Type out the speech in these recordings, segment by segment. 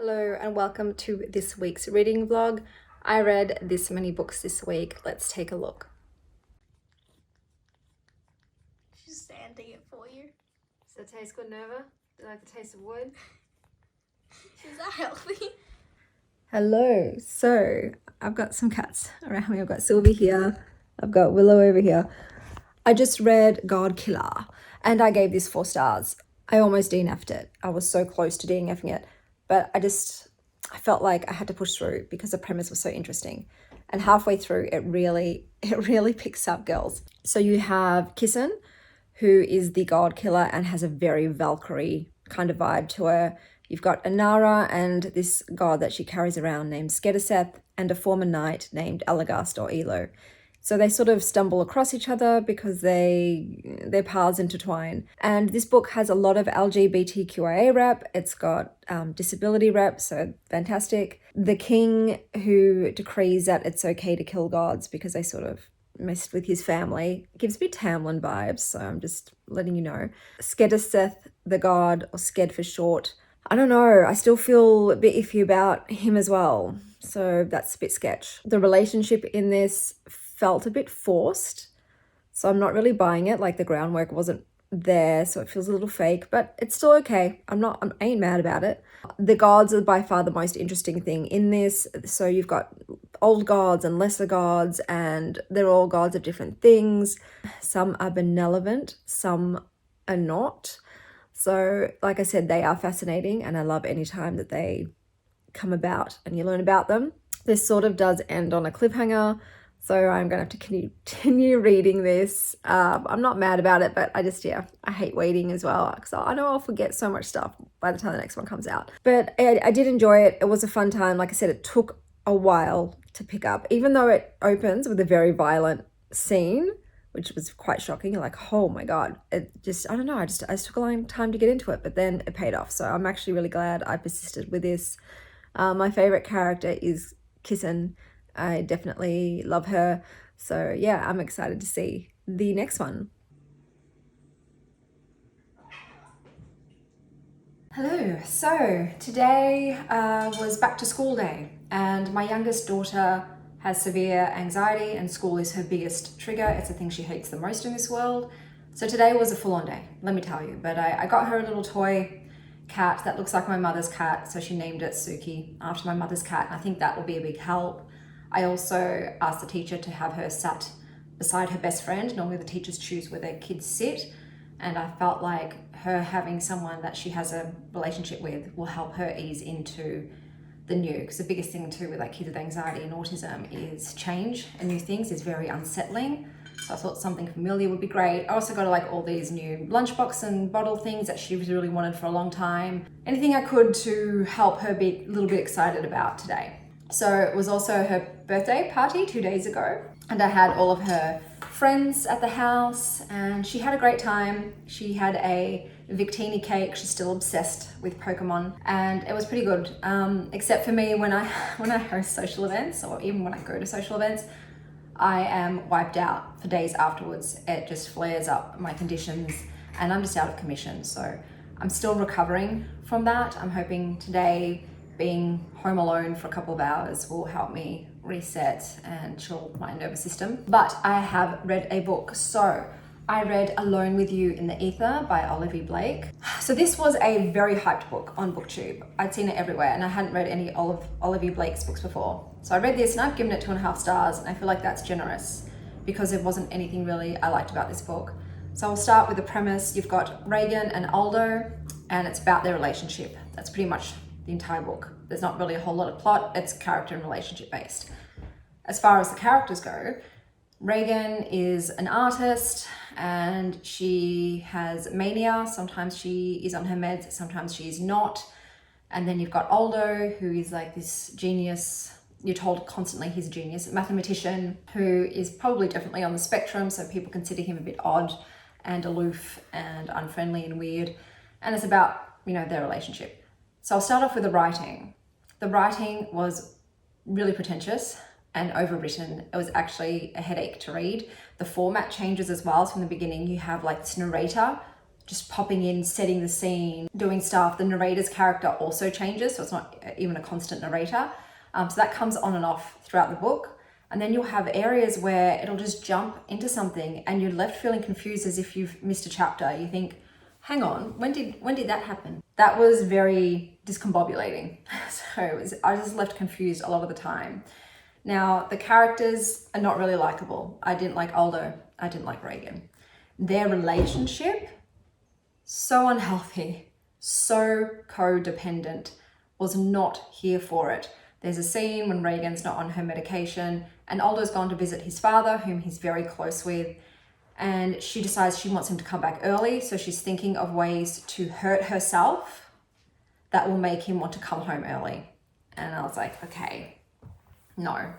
Hello and welcome to this week's reading vlog. I read this many books this week. Let's take a look. She's sanding it for you. Does that taste good, Nova? Do you like the taste of wood? Is that healthy? Hello. So I've got some cats around me. I've got Sylvie here. I've got Willow over here. I just read Godkiller and I gave this 4 stars. I almost DNF'd it. I was so close to DNFing it. But I felt like I had to push through because the premise was so interesting. And halfway through, it really picks up, girls. So you have Kissen, who is the god killer and has a very Valkyrie kind of vibe to her. You've got Inara and this god that she carries around named Skedaseth, and a former knight named Elagast or Elo. So they sort of stumble across each other because their paths intertwine. And this book has a lot of LGBTQIA rep. It's got disability rep, so fantastic. The king who decrees that it's okay to kill gods because they sort of messed with his family. It gives me Tamlin vibes, so I'm just letting you know. Skedaseth, the god, or Sked for short. I don't know, I still feel a bit iffy about him as well. So that's a bit sketch. The relationship in this felt a bit forced, so I'm not really buying it. Like the groundwork wasn't there, so it feels a little fake, but it's still okay. I ain't mad about it. The gods are by far the most interesting thing in this. So you've got old gods and lesser gods, and they're all gods of different things. Some are benevolent, some are not. So like I said, they are fascinating, and I love any time that they come about and you learn about them. This sort of does end on a cliffhanger, so I'm going to have to continue reading this. I'm not mad about it, but I hate waiting as well, because I know I'll forget so much stuff by the time the next one comes out. But I did enjoy it. It was a fun time. Like I said, it took a while to pick up, even though it opens with a very violent scene, which was quite shocking. You're like, oh my God. It just, I don't know, I just took a long time to get into it, but then it paid off. So I'm actually really glad I persisted with this. My favorite character is Kissen. I definitely love her. So yeah, I'm excited to see the next one. Hello, so today was back to school day, and my youngest daughter has severe anxiety, and school is her biggest trigger. It's the thing she hates the most in this world. So today was a full-on day, let me tell you. But I got her a little toy cat that looks like my mother's cat, so she named it Suki after my mother's cat, and I think that will be a big help. I also asked the teacher to have her sat beside her best friend. Normally the teachers choose where their kids sit, and I felt like her having someone that she has a relationship with will help her ease into the new, because the biggest thing too with like kids with anxiety and autism is change, and new things is very unsettling. So I thought something familiar would be great. I also got like all these new lunchbox and bottle things that she really wanted for a long time. Anything I could to help her be a little bit excited about today. So it was also her birthday party 2 days ago, and I had all of her friends at the house, and she had a great time. She had a Victini cake. She's still obsessed with Pokemon, and it was pretty good. Except for me, when I host social events, or even when I go to social events, I am wiped out for days afterwards. It just flares up my conditions, and I'm just out of commission. So I'm still recovering from that. I'm hoping today, being home alone for a couple of hours, will help me reset and chill my nervous system. But I have read a book. So I read Alone with You in the Ether by Olivie Blake. So this was a very hyped book on booktube. I'd seen it everywhere, and I hadn't read any Olivie Blake's books before. So I read this, and I've given it 2.5 stars, and I feel like that's generous because there wasn't anything really I liked about this book. So I'll start with the premise. You've got Reagan and Aldo, and it's about their relationship. That's pretty much the entire book. There's not really a whole lot of plot. It's character and relationship based. As far as the characters go, Reagan is an artist, and she has mania. Sometimes she is on her meds, sometimes she's not. And then you've got Aldo, who is like this genius. You're told constantly he's a genius, a mathematician who is probably definitely on the spectrum, so people consider him a bit odd and aloof and unfriendly and weird. And it's about, their relationship. So I'll start off with the writing. The writing was really pretentious and overwritten. It was actually a headache to read. The format changes as well. So from the beginning, you have like this narrator just popping in, setting the scene, doing stuff. The narrator's character also changes, so it's not even a constant narrator. So that comes on and off throughout the book. And then you'll have areas where it'll just jump into something and you're left feeling confused as if you've missed a chapter. You think, hang on, when did that happen? That was very discombobulating. So I was left confused a lot of the time. Now, the characters are not really likable. I didn't like Aldo. I didn't like Reagan. Their relationship, so unhealthy, so codependent, was not here for it. There's a scene when Reagan's not on her medication and Aldo's gone to visit his father, whom he's very close with, and she decides she wants him to come back early, so she's thinking of ways to hurt herself that will make him want to come home early. And I was like, okay, no.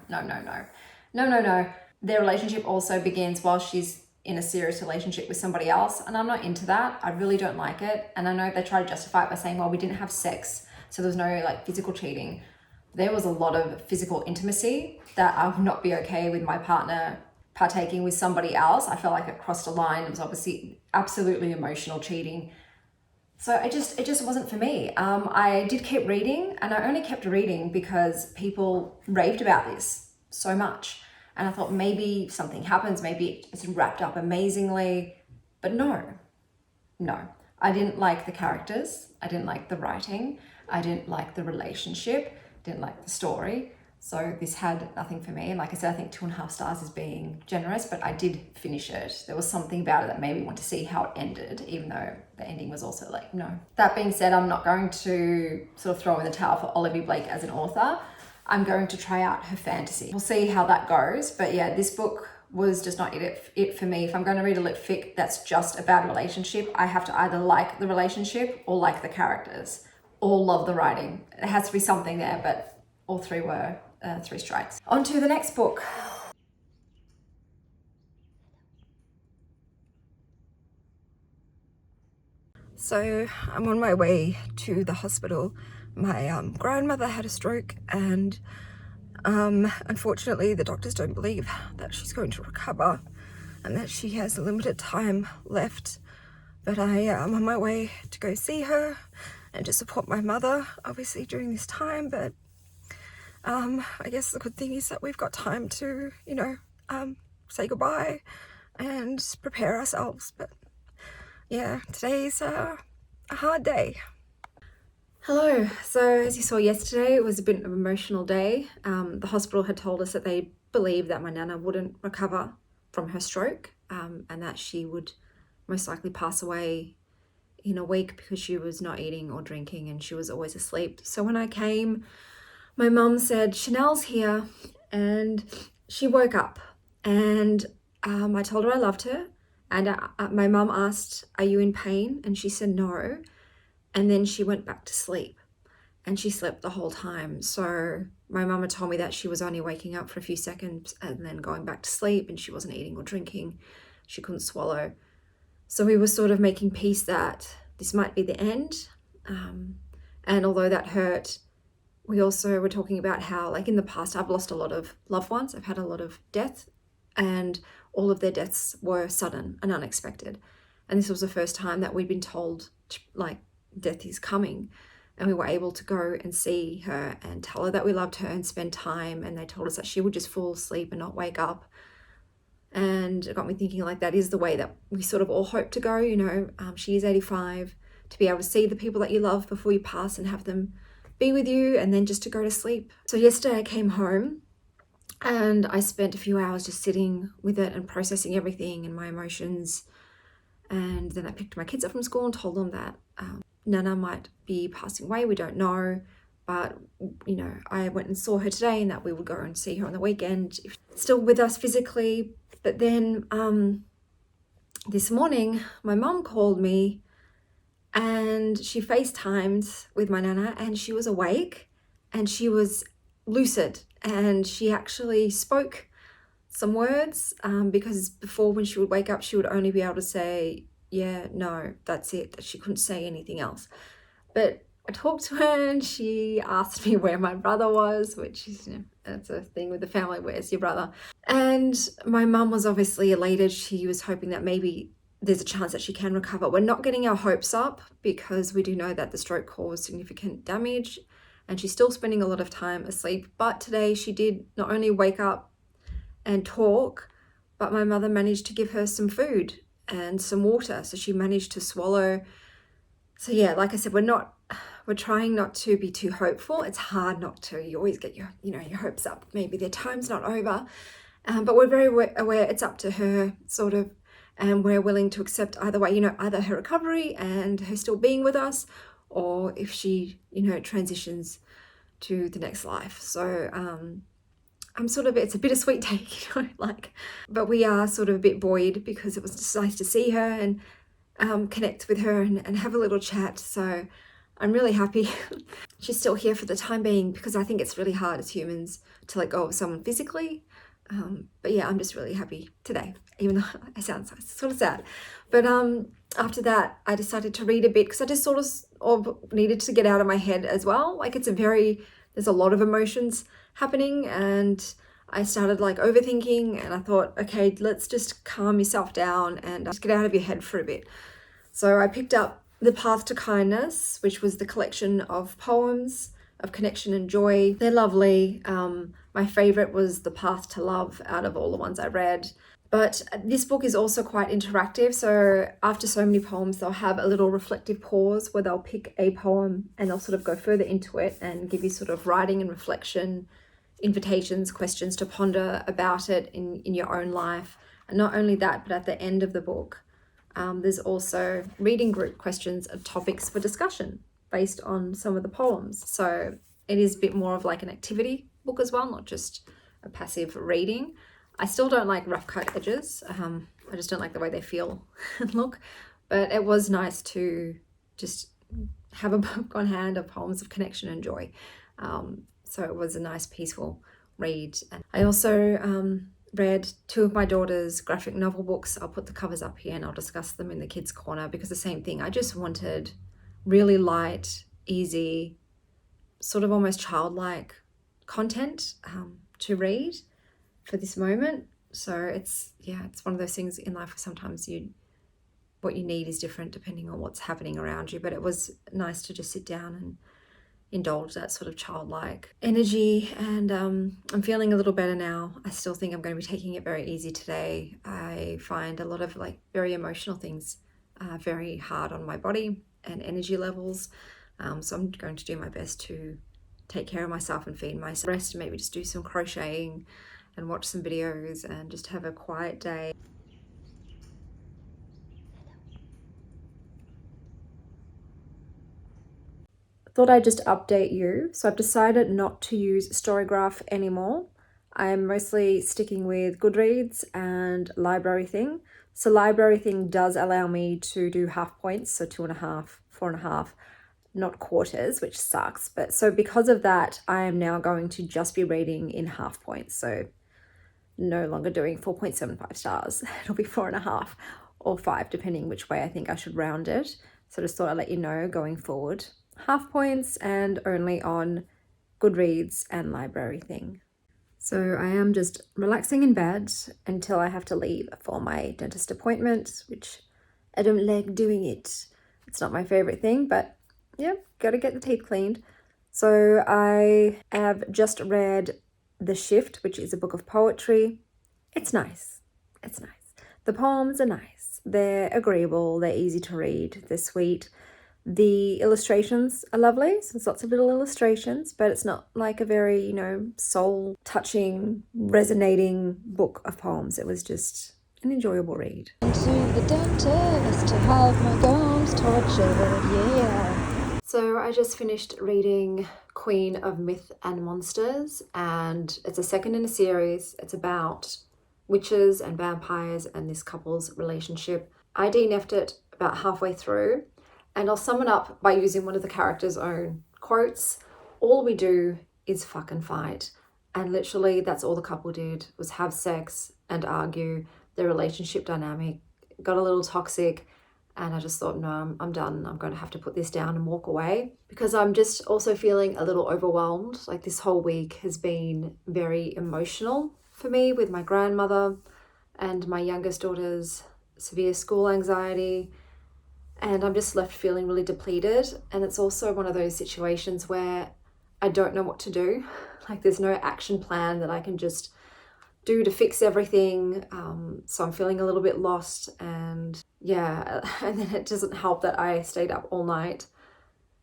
Their relationship also begins while she's in a serious relationship with somebody else, and I'm not into that. I really don't like it. And I know they try to justify it by saying, well, we didn't have sex, so there's no like physical cheating. There was a lot of physical intimacy that I would not be okay with my partner partaking with somebody else. I felt like it crossed a line. It was obviously absolutely emotional cheating. So it just wasn't for me. I did keep reading, and I only kept reading because people raved about this so much. And I thought maybe something happens, maybe it's wrapped up amazingly, but no. I didn't like the characters. I didn't like the writing. I didn't like the relationship. Didn't like the story. So this had nothing for me. And like I said, I think 2.5 stars is being generous, but I did finish it. There was something about it that made me want to see how it ended, even though the ending was also like, no. That being said, I'm not going to sort of throw in the towel for Olivie Blake as an author. I'm going to try out her fantasy. We'll see how that goes. But yeah, this book was just not it for me. If I'm going to read a lit fic that's just a bad relationship, I have to either like the relationship or like the characters or love the writing. There has to be something there, but all three were 3 strikes. On to the next book. So I'm on my way to the hospital. My grandmother had a stroke, and unfortunately the doctors don't believe that she's going to recover and that she has a limited time left. But I am on my way to go see her and to support my mother, obviously, during this time. But I guess the good thing is that we've got time to, say goodbye and prepare ourselves. But yeah, today's a hard day. Hello. So as you saw yesterday, it was a bit of an emotional day. The hospital had told us that they believed that my nana wouldn't recover from her stroke, and that she would most likely pass away in a week because she was not eating or drinking and she was always asleep. So when I came, my mum said, Chanel's here, and she woke up, and I told her I loved her, and my mum asked, are you in pain? And she said no, and then she went back to sleep, and she slept the whole time. So my mum had told me that she was only waking up for a few seconds and then going back to sleep, and she wasn't eating or drinking. She couldn't swallow. So we were sort of making peace that this might be the end. And although that hurt, we also were talking about how, like in the past, I've lost a lot of loved ones. I've had a lot of death, and all of their deaths were sudden and unexpected. And this was the first time that we'd been told, like, death is coming. And we were able to go and see her and tell her that we loved her and spend time. And they told us that she would just fall asleep and not wake up. And it got me thinking, like, that is the way that we sort of all hope to go. She is 85, to be able to see the people that you love before you pass and have them be with you, and then just to go to sleep. So yesterday I came home and I spent a few hours just sitting with it and processing everything and my emotions. And then I picked my kids up from school and told them that Nana might be passing away. We don't know. But, I went and saw her today, and that we would go and see her on the weekend, if still with us physically. But then this morning, my mum called me and she FaceTimed with my nana, and she was awake and she was lucid, and she actually spoke some words because before, when she would wake up, she would only be able to say, yeah, no, that's it, that she couldn't say anything else. But I talked to her and she asked me where my brother was, which is, that's a thing with the family, where's your brother? And my mum was obviously elated. She was hoping that maybe there's a chance that she can recover. We're not getting our hopes up because we do know that the stroke caused significant damage and she's still spending a lot of time asleep. But today she did not only wake up and talk, but my mother managed to give her some food and some water. So she managed to swallow. So yeah, like I said, we're trying not to be too hopeful. It's hard not to. You always get your hopes up. Maybe their time's not over. But we're very aware it's up to her, sort of, and we're willing to accept either way, either her recovery and her still being with us, or if she, transitions to the next life. So I'm sort of, it's a bittersweet take, but we are sort of a bit buoyed because it was just nice to see her and connect with her and have a little chat. So I'm really happy she's still here for the time being, because I think it's really hard as humans to let go of someone physically. But yeah, I'm just really happy today, even though I sound sort of sad. But after that, I decided to read a bit because I just sort of needed to get out of my head as well. There's a lot of emotions happening, and I started overthinking, and I thought, okay, let's just calm yourself down and just get out of your head for a bit. So I picked up The Path to Kindness, which was the collection of poems of connection and joy. They're lovely. My favorite was The Path to Love out of all the ones I read. But this book is also quite interactive. So after so many poems, they'll have a little reflective pause where they'll pick a poem and they'll sort of go further into it and give you sort of writing and reflection, invitations, questions to ponder about it in your own life. And not only that, but at the end of the book, there's also reading group questions and topics for discussion based on some of the poems. So it is a bit more of an activity book as well, not just a passive reading. I still don't like rough cut edges. I just don't like the way they feel and look. But it was nice to just have a book on hand of poems of connection and joy. So it was a nice, peaceful read. And I also read two of my daughter's graphic novel books. I'll put the covers up here and I'll discuss them in the kids' corner, because the same thing. I just wanted really light, easy, sort of almost childlike content to read for this moment. So it's one of those things in life where sometimes what you need is different depending on what's happening around you. But it was nice to just sit down and indulge that sort of childlike energy. And I'm feeling a little better now. I still think I'm going to be taking it very easy today. I find a lot of very emotional things very hard on my body and energy levels. So I'm going to do my best to take care of myself and feed myself. Rest, maybe just do some crocheting and watch some videos and just have a quiet day. Thought I'd just update you. So I've decided not to use Storygraph anymore. I'm mostly sticking with Goodreads and Library Thing. So Library Thing does allow me to do half points, so 2.5, 4.5, not quarters, which sucks. But so because of that, I am now going to just be reading in half points. So no longer doing 4.75 stars. It'll be 4.5 or 5, depending which way I think I should round it. So just thought I'd let you know going forward. Half points and only on Goodreads and Library Thing. So I am just relaxing in bed until I have to leave for my dentist appointment, which I don't like doing it. It's not my favorite thing, but yeah, gotta get the teeth cleaned. So I have just read The Shift, which is a book of poetry. It's nice. It's nice. The poems are nice. They're agreeable. They're easy to read. They're sweet. The illustrations are lovely. So there's lots of little illustrations, but it's not like a very, soul-touching, resonating book of poems. It was just an enjoyable read. To the dentist to have my gums tortured, yeah. So I just finished reading Queen of Myth and Monsters, and it's a second in a series. It's about witches and vampires and this couple's relationship. I DNF'd it about halfway through, and I'll sum it up by using one of the characters' own quotes. All we do is fucking fight. And literally that's all the couple did, was have sex and argue. Their relationship dynamic got a little toxic, and I just thought, no, I'm done. I'm going to have to put this down and walk away, because I'm just also feeling a little overwhelmed. This whole week has been very emotional for me with my grandmother and my youngest daughter's severe school anxiety, and I'm just left feeling really depleted. And it's also one of those situations where I don't know what to do. Like there's no action plan that I can just do to fix everything. So I'm feeling a little bit lost, and yeah, and then it doesn't help that I stayed up all night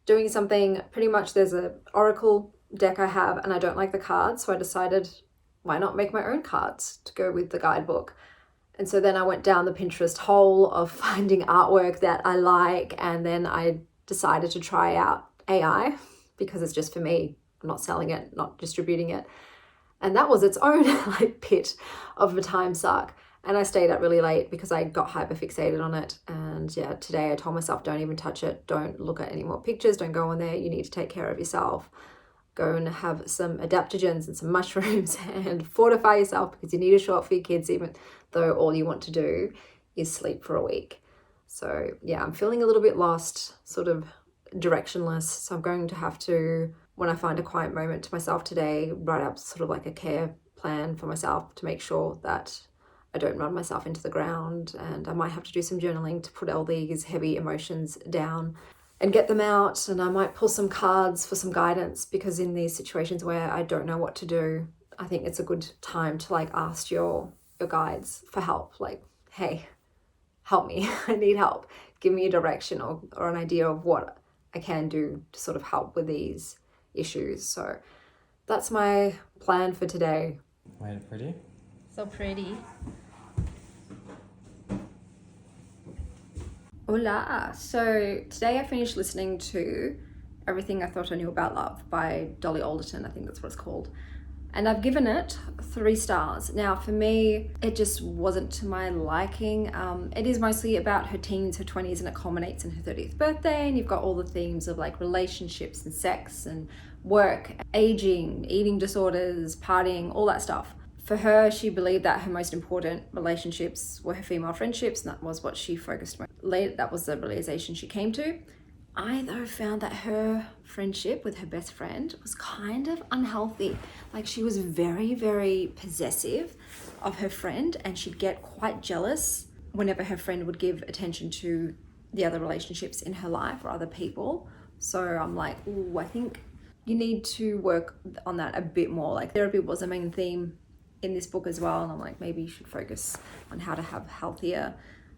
doing something. Pretty much there's a oracle deck I have and I don't like the cards, so I decided why not make my own cards to go with the guidebook. And so then I went down the Pinterest hole of finding artwork that I like, and then I decided to try out AI because it's just for me. I'm not selling it, not distributing it. And that was its own like pit of a time suck. And I stayed up really late because I got hyper fixated on it. And yeah, today I told myself, don't even touch it. Don't look at any more pictures. Don't go on there. You need to take care of yourself. Go and have some adaptogens and some mushrooms and fortify yourself, because you need a short for your kids, even though all you want to do is sleep for a week. So yeah, I'm feeling a little bit lost, sort of directionless. So I'm going to have to, when I find a quiet moment to myself today, write up sort of like a care plan for myself to make sure that I don't run myself into the ground. And I might have to do some journaling to put all these heavy emotions down and get them out. And I might pull some cards for some guidance, because in these situations where I don't know what to do, I think it's a good time to like ask your guides for help. Like, hey, help me. I need help. Give me a direction or an idea of what I can do to sort of help with these issues. So that's my plan for today. Made it pretty? So pretty. Hola! So today I finished listening to Everything I Thought I Knew About Love by Dolly Alderton, I think that's what it's called. And I've given it 3 stars. Now for me, it just wasn't to my liking. It is mostly about her teens, her 20s, and it culminates in her 30th birthday. And you've got all the themes of like relationships and sex and work, aging, eating disorders, partying, all that stuff. For her, she believed that her most important relationships were her female friendships, and that was what she focused on. Later, that was the realization she came to. I, though, found that her friendship with her best friend was kind of unhealthy. Like, she was very, very possessive of her friend, and she'd get quite jealous whenever her friend would give attention to the other relationships in her life or other people. So I'm like, ooh, I think you need to work on that a bit more. Like, therapy was a main theme in this book as well, and I'm like, maybe you should focus on how to have healthier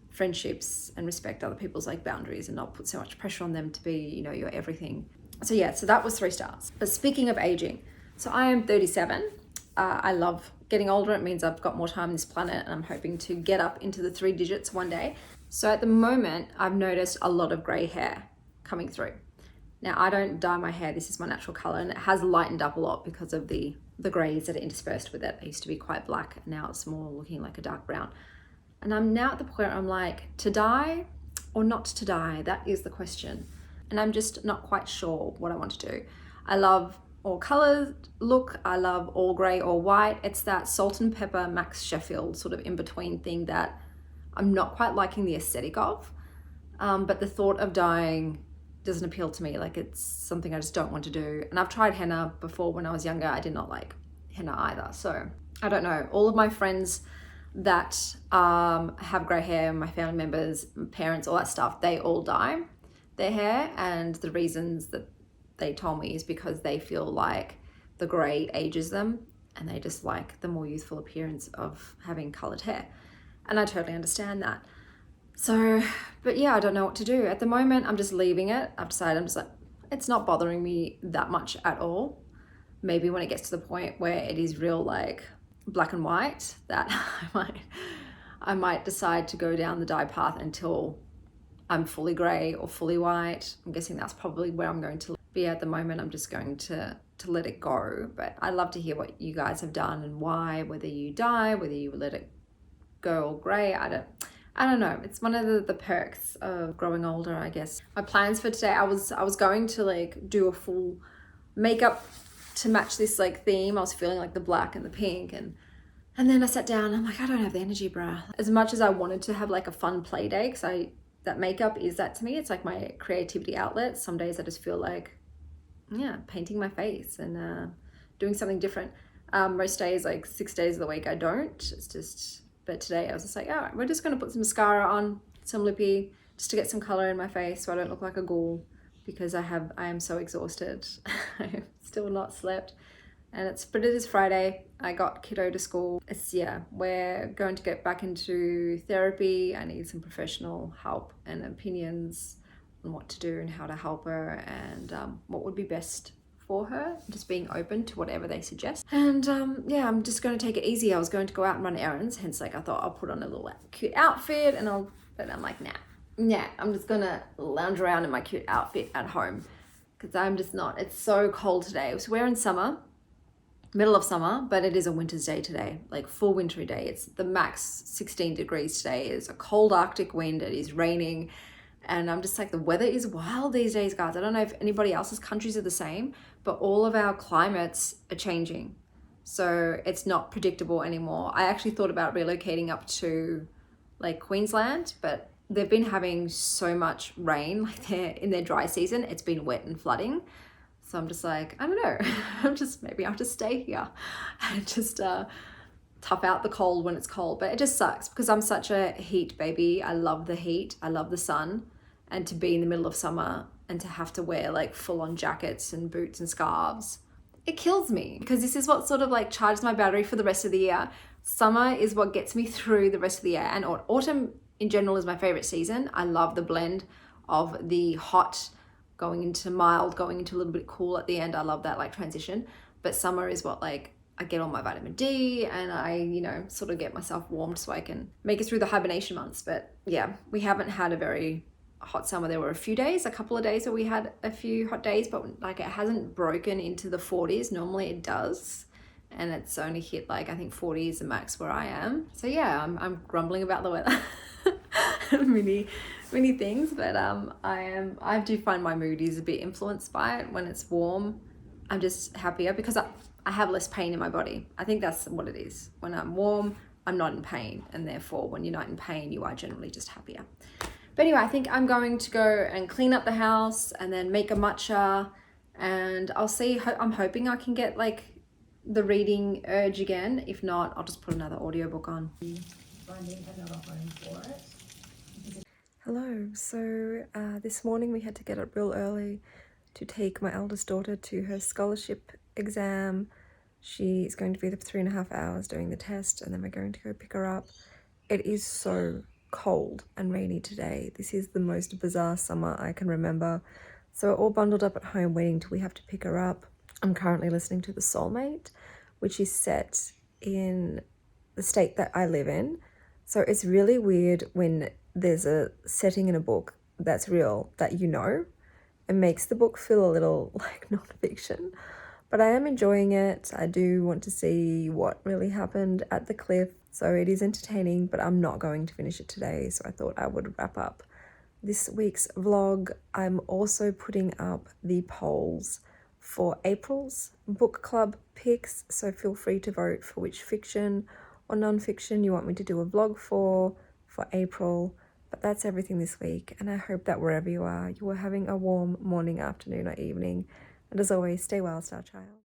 friendships and respect other people's like boundaries and not put so much pressure on them to be, you know, your everything. So yeah, so that was 3 stars. But speaking of aging, so I am 37. I love getting older. It means I've got more time on this planet, and I'm hoping to get up into the 3 digits one day. So at the moment, I've noticed a lot of gray hair coming through. Now, I don't dye my hair. This is my natural color, and it has lightened up a lot because of the grays that are interspersed with it. It used to be quite black. Now it's more looking like a dark brown. And I'm now at the point where I'm like, to dye or not to dye? That is the question. And I'm just not quite sure what I want to do. I love all colors look. I love all gray or white. It's that salt and pepper Max Sheffield sort of in between thing that I'm not quite liking the aesthetic of. But the thought of dyeing doesn't appeal to me. Like, it's something I just don't want to do. And I've tried henna before when I was younger. I did not like henna either. So I don't know. All of my friends that have grey hair, my family members, parents, all that stuff, they all dye their hair. And the reasons that they told me is because they feel like the grey ages them, and they just like the more youthful appearance of having coloured hair. And I totally understand that. So, but yeah, I don't know what to do. At the moment, I'm just leaving it. I've decided I'm just like, it's not bothering me that much at all. Maybe when it gets to the point where it is real like black and white, that I might decide to go down the dye path until I'm fully grey or fully white. I'm guessing that's probably where I'm going to be. At the moment, I'm just going to let it go. But I'd love to hear what you guys have done and why, whether you dye, whether you let it go all grey. I don't know. It's one of the perks of growing older, I guess. My plans for today, I was going to like do a full makeup to match this like theme. I was feeling like the black and the pink, and then I sat down and I'm like, I don't have the energy, bruh. As much as I wanted to have like a fun play day, because that makeup is that to me. It's like my creativity outlet. Some days I just feel like, yeah, painting my face and doing something different. Most days, like 6 days of the week, I don't. It's just But today I was just like, all right, we're just gonna put some mascara on, some lippy, just to get some color in my face so I don't look like a ghoul, because I am so exhausted. I have still not slept. And but it is Friday. I got kiddo to school. We're going to get back into therapy. I need some professional help and opinions on what to do and how to help her, and what would be best for her, just being open to whatever they suggest. And yeah, I'm just going to take it easy. I was going to go out and run errands, hence like I thought I'll put on a little cute outfit, but I'm like, nah, I'm just gonna lounge around in my cute outfit at home, because I'm just not. It's so cold today. So we're in summer, middle of summer, but it is a winter's day today, like full wintry day. It's the max 16 degrees today. It's a cold Arctic wind. It is raining. And I'm just like, the weather is wild these days, guys. I don't know if anybody else's countries are the same, but all of our climates are changing. So it's not predictable anymore. I actually thought about relocating up to like Queensland, but they've been having so much rain, like in their dry season. It's been wet and flooding. So I'm just like, I don't know. Maybe I'll just stay here and just tough out the cold when it's cold. But it just sucks because I'm such a heat baby. I love the heat. I love the sun. And to be in the middle of summer and to have to wear like full on jackets and boots and scarves, it kills me, because this is what sort of like charges my battery for the rest of the year. Summer is what gets me through the rest of the year. And autumn in general is my favorite season. I love the blend of the hot going into mild, going into a little bit cool at the end. I love that like transition. But summer is what like I get all my vitamin D, and I, you know, sort of get myself warmed so I can make it through the hibernation months. But yeah, we haven't had a very hot summer. There were a couple of days where we had a few hot days, but like it hasn't broken into the 40s. Normally it does. And it's only hit like, I think 40 is the max where I am. So yeah, I'm grumbling about the weather. many things, but I do find my mood is a bit influenced by it. When it's warm, I'm just happier because I have less pain in my body. I think that's what it is. When I'm warm, I'm not in pain, and therefore when you're not in pain, you are generally just happier. But anyway, I think I'm going to go and clean up the house and then make a matcha, and I'll see. I'm hoping I can get the reading urge again. If not, I'll just put another audiobook on. Finding another home for it. Hello. So this morning we had to get up real early to take my eldest daughter to her scholarship exam. She's going to be there for 3.5 hours doing the test, and then we're going to go pick her up. It is so cold and rainy today. This is the most bizarre summer I can remember. So we're all bundled up at home waiting till we have to pick her up. I'm currently listening to The Soulmate, which is set in the state that I live in. So it's really weird when there's a setting in a book that's real that you know. It makes the book feel a little like nonfiction. But I am enjoying it. I do want to see what really happened at the cliff. So it is entertaining, but I'm not going to finish it today. So I thought I would wrap up this week's vlog. I'm also putting up the polls for April's book club picks. So feel free to vote for which fiction or non-fiction you want me to do a vlog for April. But that's everything this week. And I hope that wherever you are having a warm morning, afternoon or evening. And as always, stay well, Star Child.